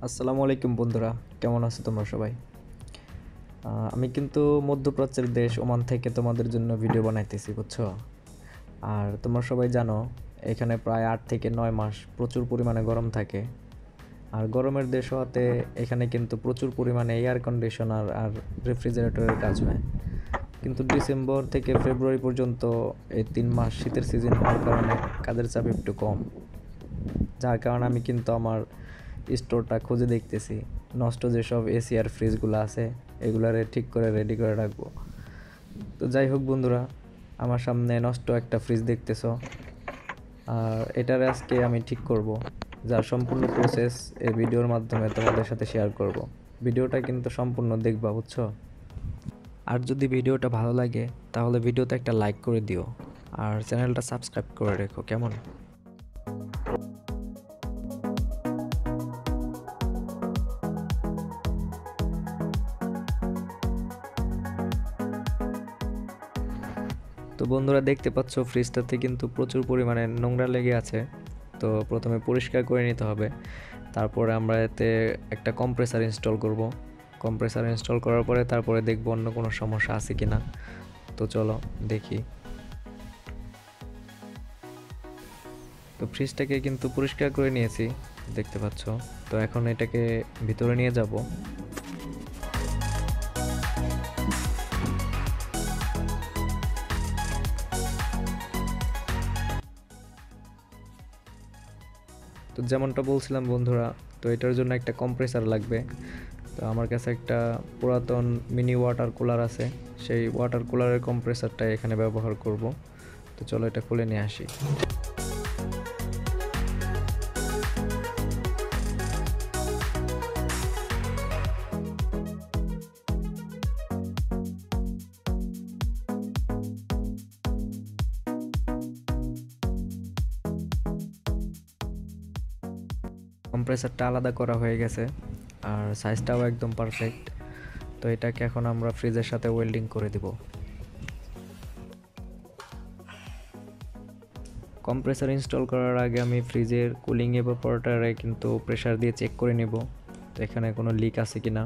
আসসালামু আলাইকুম বন্ধুরা, কেমন আছো তোমরা সবাই? আমি কিন্তু মধ্যপ্রাচ্যের দেশ ওমান থেকে তোমাদের জন্য ভিডিও বানাইতেছি, বুঝছো? আর তোমরা সবাই জানো এখানে প্রায় 8 থেকে 9 মাস প্রচুর পরিমাণে গরম থাকে। আর গরমের দেশ হওয়াতে এখানে কিন্তু প্রচুর পরিমাণে এয়ার কন্ডিশনার আর রেফ্রিজারেটরের কাজ হয়। কিন্তু ডিসেম্বর থেকে ফেব্রুয়ারি পর্যন্ত এই 3 মাস শীতের সিজন হওয়ার কারণে কাজের চাপ একটু কম। যার কারণে আমি কিন্তু আমার স্টোরটা খুঁজে দেখতেছি, নষ্ট যেসব এসি আর ফ্রিজগুলো আছে এগুলারে ঠিক করে রেডি করে রাখবো। তো যাই হোক বন্ধুরা, আমার সামনে নষ্ট একটা ফ্রিজ দেখতেছো, আর এটার আজকে আমি ঠিক করব, যার সম্পূর্ণ প্রসেস এই ভিডিওর মাধ্যমে তোমাদের সাথে শেয়ার করব। ভিডিওটা কিন্তু সম্পূর্ণ দেখবা, বুঝছো? আর যদি ভিডিওটা ভালো লাগে তাহলে ভিডিওতে একটা লাইক করে দিও, আর চ্যানেলটা সাবস্ক্রাইব করে রেখো, কেমন? তো বন্ধুরা, দেখতে পাচ্ছ ফ্রিজটাতে কিন্তু প্রচুর পরিমাণে নোংরা লেগে আছে। তো প্রথমে পরিষ্কার করে নিতে হবে, তারপরে আমরা এতে একটা কম্প্রেসার ইনস্টল করব। কম্প্রেসার ইনস্টল করার পরে তারপরে দেখব অন্য কোনো সমস্যা আছে কিনা। তো চলো দেখি। তো ফ্রিজটাকে কিন্তু পরিষ্কার করে নিয়েছি, দেখতে পাচ্ছ। তো এখন এটাকে ভিতরে নিয়ে যাব। তো যেমনটা বলছিলাম বন্ধুরা, তো এটার জন্য একটা কম্প্রেসার লাগবে। তো আমার কাছে একটা পুরাতন মিনি ওয়াটার কুলার আছে, সেই ওয়াটার কুলারের কম্প্রেসারটা এখানে ব্যবহার করব। তো চলো এটা খুলে নিয়ে আসি। কম্প্রেসারটা আলাদা করা হয়ে গেছে, আর সাইজটাও একদম পারফেক্ট। তো এটাকে এখন আমরা ফ্রিজের সাথে ওয়েল্ডিং করে দিব। কম্প্রেসার ইনস্টল করার আগে আমি ফ্রিজের কুলিং এভাপোরেটরে কিন্তু প্রেসার দিয়ে চেক করে নেব, তো এখানে কোনো লিক আছে কিনা।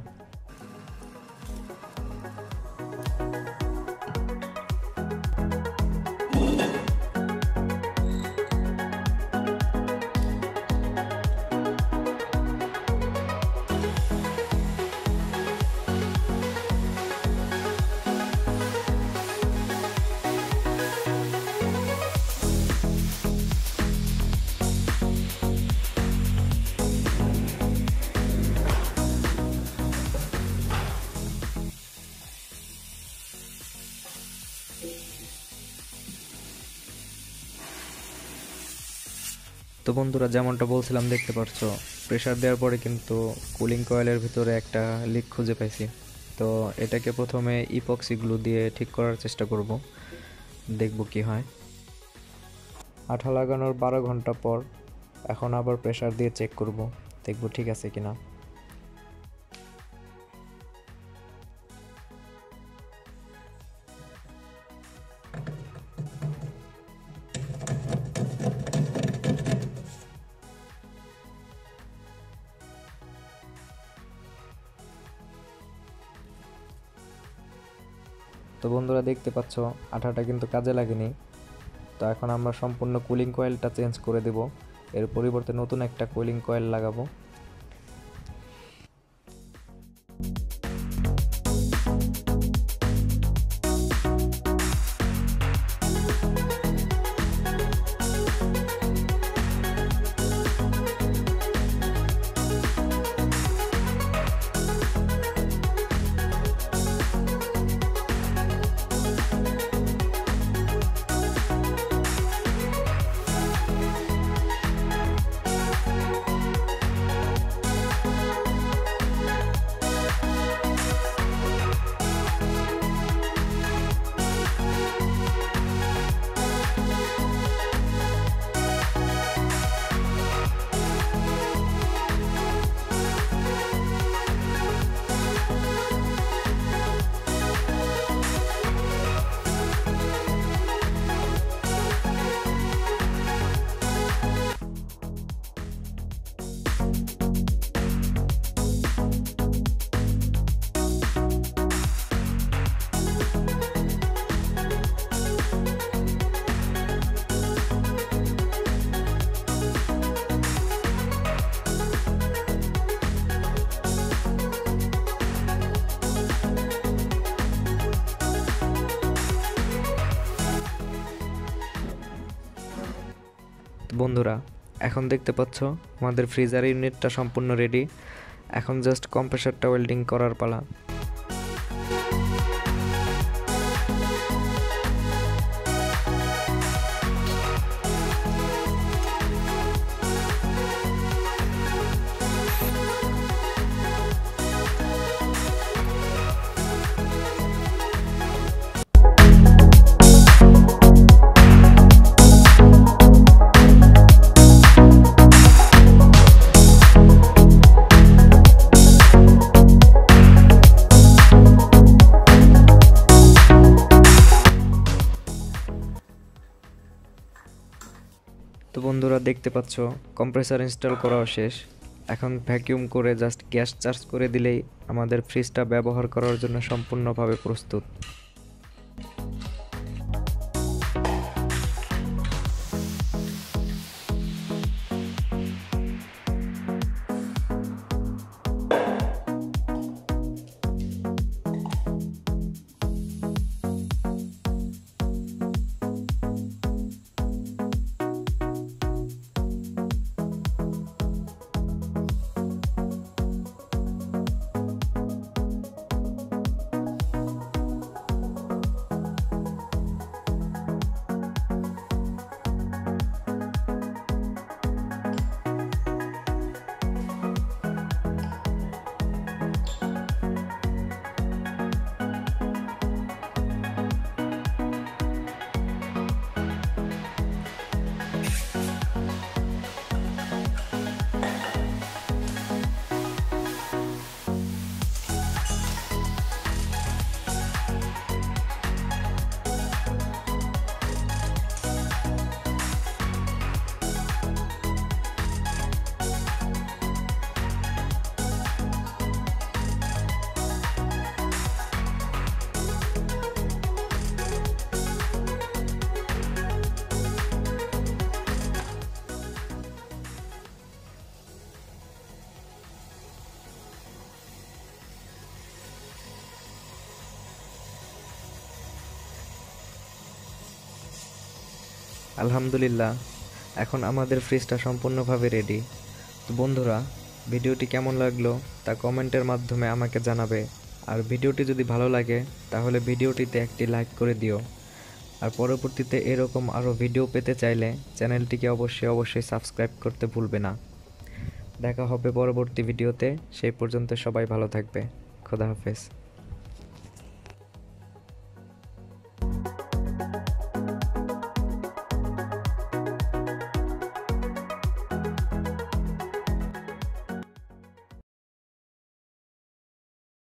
তো বন্ধুরা, যেমনটা বলছিলাম, দেখতে পাচ্ছো প্রেসার দেওয়ার পরে কিন্তু কুলিং কয়েলের ভিতরে একটা লিক খুঁজে পাইছি। তো এটাকে প্রথমে ইপক্সি গ্লু দিয়ে ঠিক করার চেষ্টা করব, দেখব কি হয়। আঠা লাগানোর 12 ঘন্টা পর এখন আবার প্রেসার দিয়ে চেক করব, দেখব ঠিক আছে কিনা। তো বন্ধুরা, দেখতে পাচ্ছ আঠাটা কিন্তু কাজে লাগেনি। তো এখন আমরা সম্পূর্ণ কুলিং কয়েলটা চেঞ্জ করে দেব, এর পরিবর্তে নতুন একটা কুলিং কয়েল লাগাবো। বন্ধুরা, এখন দেখতে পাচ্ছ আমাদের ফ্রিজার ইউনিটটা সম্পূর্ণ রেডি। এখন জাস্ট কম্প্রেসারটা ওয়েল্ডিং করার পালা। তো বন্ধুরা দেখতে পাচ্ছ কম্প্রেসার ইনস্টল করাও শেষ। এখন ভ্যাকিউম করে জাস্ট গ্যাস চার্জ করে দিলেই আমাদের ফ্রিজটা ব্যবহার করার জন্য সম্পূর্ণভাবে প্রস্তুত। আলহামদুলিল্লাহ, এখন আমাদের ফ্রিজটা সম্পূর্ণভাবে রেডি। তো বন্ধুরা, ভিডিওটি কেমন লাগলো তা কমেন্টের মাধ্যমে আমাকে জানাবে। আর ভিডিওটি যদি ভালো লাগে তাহলে ভিডিওটিতে একটি লাইক করে দিও। আর পরবর্তীতে এরকম আরও ভিডিও পেতে চাইলে চ্যানেলটিকে অবশ্যই সাবস্ক্রাইব করতে ভুলবে না। দেখা হবে পরবর্তী ভিডিওতে। সেই পর্যন্ত সবাই ভালো থাকবে। খোদা হাফেজ।